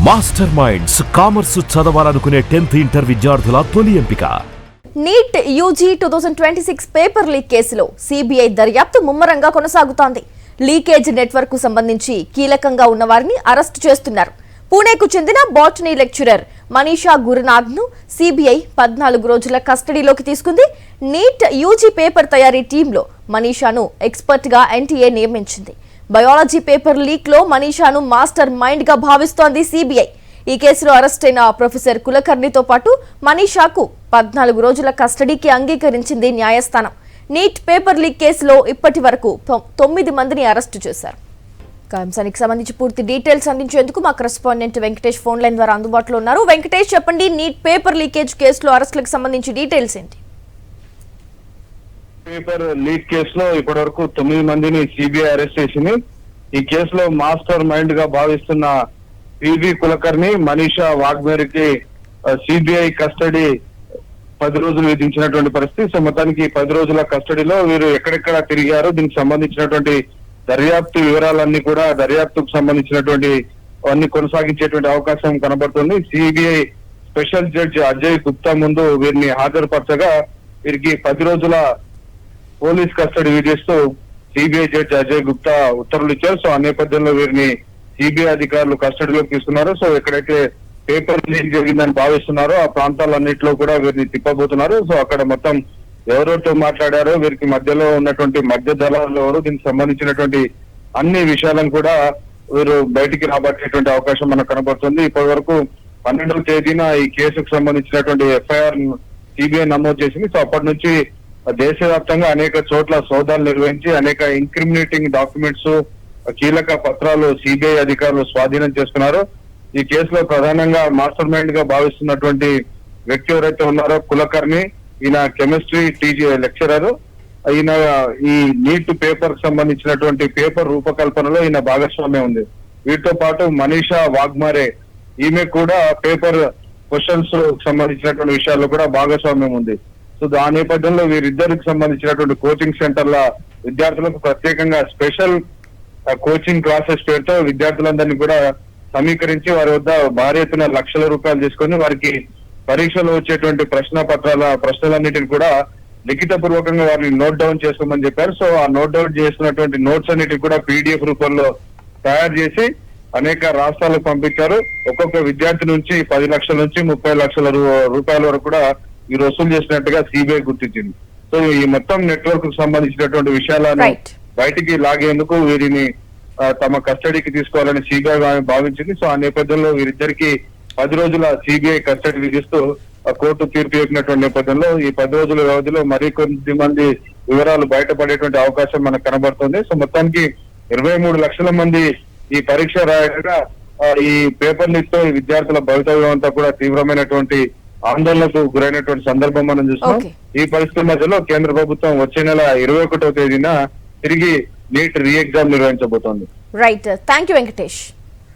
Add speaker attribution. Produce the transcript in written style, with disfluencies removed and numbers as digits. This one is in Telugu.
Speaker 1: మాస్టర్ మైండ్స్ కామర్స్ చదవాలనుకునే 10th ఇంటర్ విద్యార్థుల తొలి ఎంపిక.
Speaker 2: నీట్ యూజీ 2026 పేపర్ లీక్ కేసులో సిబిఐ దర్యాప్తు ముమ్మరంగా కొనసాగుతోంది. లీకేజ్ నెట్వర్క్ కు సంబంధించి కీలకంగా ఉన్న వారిని అరెస్టు చేస్తున్నారు. పూణేకు చెందిన బాటనీ లెక్చరర్ మనీషా గురునాథ్ ను సిబిఐ 14 రోజుల కస్టడీలోకి తీసుకుంది. నీట్ యూజీ పేపర్ తయారీ టీంలో మనీషాను ఎక్స్పర్ట్ గా ఎన్టీఏ నియమించింది. బయాలజీ పేపర్ లీక్ లో మనీషాను మాస్టర్ మైండ్ గా భావిస్తోంది సిబిఐ. ఈ కేసులో అరెస్ట్ అయిన ప్రొఫెసర్ కులకర్ణితో పాటు మనీషాకు 14 రోజుల కస్టడీకి అంగీకరించింది న్యాయస్థానం. నీట్ పేపర్ లీక్ కేసులో ఇప్పటి వరకు 9 మందిని అరెస్టు చేశారు. అంశానికి సంబంధించి పూర్తి డీటెయిల్స్ అందించేందుకు మా కరెస్పాండెంట్ వెంకటేష్ ఫోన్ లైన్ ద్వారా అందుబాటులో ఉన్నారు. వెంకటేష్, చెప్పండి, నీట్ పేపర్ లీకేజ్ కేసులో అరెస్టులకు సంబంధించి డీటెయిల్స్ ఏంటి?
Speaker 3: పేపర్ లీక్ కేసులో ఇప్పటి వరకు 9 మందిని సిబిఐ అరెస్ట్ చేసింది. ఈ కేసులో మాస్టర్ మైండ్ గా భావిస్తున్న పివి కులకర్ణి, మనీషా వాగ్మేరికి సిబిఐ కస్టడీ 10 రోజులు విధించినటువంటి పరిస్థితి. సో మొత్తానికి 10 రోజుల కస్టడీలో వీరు ఎక్కడెక్కడ తిరిగారు, దీనికి సంబంధించినటువంటి దర్యాప్తు వివరాలన్నీ కూడా దర్యాప్తుకు సంబంధించినటువంటి అన్ని కొనసాగించేటువంటి అవకాశం కనబడుతుంది. CBI special judge Ajay Gupta ముందు వీరిని హాజరుపరచగా వీరికి 10 రోజుల పోలీస్ కస్టడీ విధిస్తూ సిబిఐ జడ్జి అజయ్ గుప్తా ఉత్తర్వులు ఇచ్చారు. సో ఆ నేపథ్యంలో వీరిని సిబిఐ అధికారులు కస్టడీలోకి తీసుకున్నారు. సో ఎక్కడైతే పేపర్ లీక్ జరిగిందని భావిస్తున్నారో ఆ ప్రాంతాలన్నింటిలో కూడా వీరిని తిప్పబోతున్నారు. సో అక్కడ మొత్తం ఎవరెవరితో మాట్లాడారో, వీరికి మధ్యలో ఉన్నటువంటి మధ్య దళాలు ఎవరు, దీనికి సంబంధించినటువంటి అన్ని విషయాలను కూడా వీరు బయటికి రాబట్టేటువంటి అవకాశం మనకు కనబడుతుంది. ఇప్పటి వరకు 12వ తేదీన ఈ కేసుకు సంబంధించినటువంటి ఎఫ్ఐఆర్ సిబిఐ నమోదు చేసింది. సో అప్పటి నుంచి దేశవ్యాప్తంగా అనేక చోట్ల సోదాలు నిర్వహించి అనేక ఇంక్రిమినేటింగ్ డాక్యుమెంట్స్, కీలక పత్రాలు సిబిఐ అధికారులు స్వాధీనం చేసుకున్నారు. ఈ కేసులో ప్రధానంగా మాస్టర్ మైండ్ గా భావిస్తున్నటువంటి వ్యక్తి ఎవరైతే ఉన్నారో కులకర్ణి, ఈయన కెమిస్ట్రీ టీజీ లెక్చరర్. ఈయన ఈ నీట్ పేపర్ కు సంబంధించినటువంటి పేపర్ రూపకల్పనలో ఈయన భాగస్వామ్యం ఉంది. వీటితో పాటు మనీషా వాగ్మారే, ఈమె కూడా పేపర్ క్వశ్చన్స్ సంబంధించినటువంటి విషయాల్లో కూడా భాగస్వామ్యం ఉంది. సో ఆ నేపథ్యంలో వీరిద్దరికి సంబంధించినటువంటి కోచింగ్ సెంటర్ల విద్యార్థులకు ప్రత్యేకంగా స్పెషల్ కోచింగ్ క్లాసెస్ పేరుతో విద్యార్థులందరినీ కూడా సమీకరించి వారి వద్ద భారీ ఎత్తున లక్షల రూపాయలు తీసుకొని వారికి పరీక్షలో వచ్చేటువంటి ప్రశ్నలన్నిటిని కూడా లిఖిత పూర్వకంగా వారిని నోట్ డౌన్ చేసుకోమని చెప్పారు. సో ఆ నోట్ డౌన్ చేసినటువంటి నోట్స్ అన్నిటిని కూడా PDF రూపంలో తయారు చేసి అనేక రాష్ట్రాలకు పంపించారు. ఒక్కొక్క విద్యార్థి నుంచి 10 లక్షల నుంచి 30 లక్షల రూపాయల వరకు కూడా వీరు వసూలు చేసినట్టుగా సిబిఐ గుర్తించింది. సో ఈ మొత్తం నెట్వర్క్ కు సంబంధించినటువంటి విషయాలను బయటికి లాగేందుకు వీరిని తమ కస్టడీకి తీసుకోవాలని సిబిఐ భావించింది. సో ఆ నేపథ్యంలో వీరిద్దరికి 10 రోజుల సిబిఐ కస్టడీ విధిస్తూ కోర్టు తీర్పు చెప్పినటువంటి నేపథ్యంలో ఈ 10 రోజుల వ్యవధిలో మరికొద్ది మంది వివరాలు బయటపడేటువంటి అవకాశం మనకు కనబడుతుంది. సో మొత్తానికి 23 లక్షల మంది ఈ పరీక్ష రాయగా ఈ పేపర్ లీక్ తో ఈ విద్యార్థుల భవితవ్యం అంతా కూడా తీవ్రమైనటువంటి ఆందోళనకు గురైనటువంటి సందర్భం మనం చూస్తున్నాం. ఈ పరిస్థితుల మధ్యలో కేంద్ర ప్రభుత్వం వచ్చే నెల 21వ తేదీన తిరిగి నీట్ రీ ఎగ్జామ్ నిర్వహించబోతోంది.
Speaker 2: Right, thank you Venkatesh.